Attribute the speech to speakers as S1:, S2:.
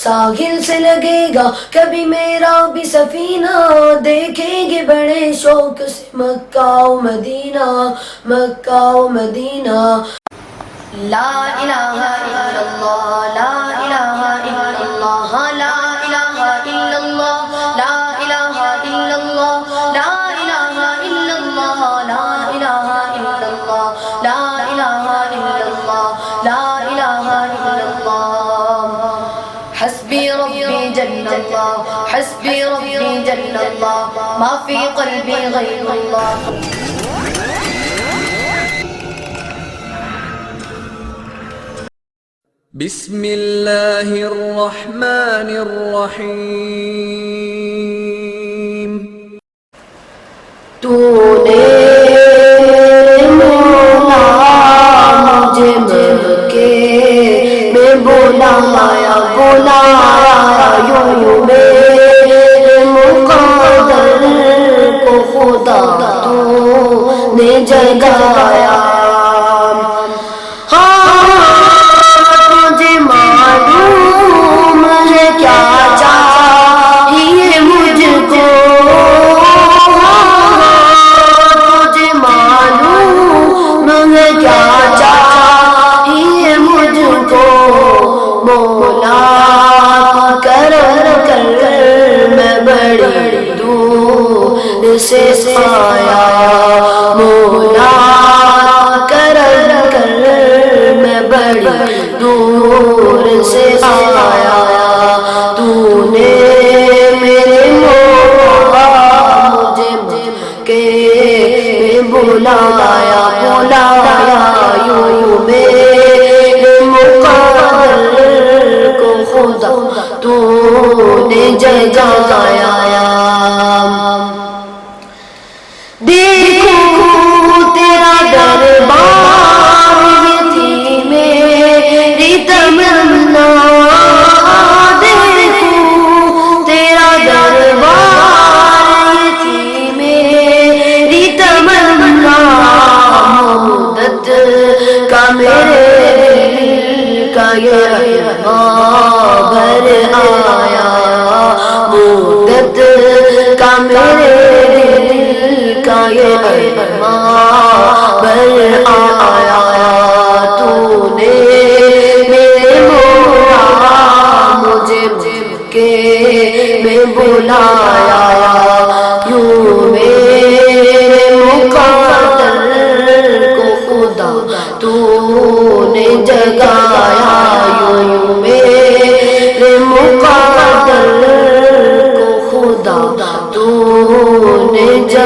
S1: ساحل سے لگے گا کبھی میرا بھی سفینہ، دیکھیں گے بڑے شوق سے مکہ و مدینہ، مکہ و مدینہ۔ لا الہ الا اللہ، لا الہ الا اللہ، لا الہ الا اللہ، لا الہ الا اللہ، لا الہ الا اللہ، لا الہ الا اللہ، لا الہ الا اللہ، لا الہ الا اللہ۔ حسبی ربی جل اللہ، حسبی ربی جل اللہ، ما فی قلبی غیر اللہ۔
S2: بسم اللہ الرحمن الرحیم۔
S1: تو نے مولا مجھے مکے میں بلایا، بلایا یوں میرے مقدر کو خدا تو نے جگایا۔ سے آیا مولا کرم کر، میں بڑی دور سے آیا، تو نے میرے مولا مجھے مکے میں بلایا، بلایا یوں میرے مقدر کو خدا تو نے جگایا۔ دیکھو تیرا دربار یہ تھی میری تمنا، دیکھو تیرا دربار یہ تھی میری تمنا، مدت کا میرے دل کا یہ ارمان بھر آیا، مدت کا میرے کا یہ ارمان بھر آیا، تو نے میرے مولا مجھے مکے میں بلایا، یوں میرے مقدر کو خدا تو نے جگایا، یوں میرے مقدر کو خدا تو نے جگایا۔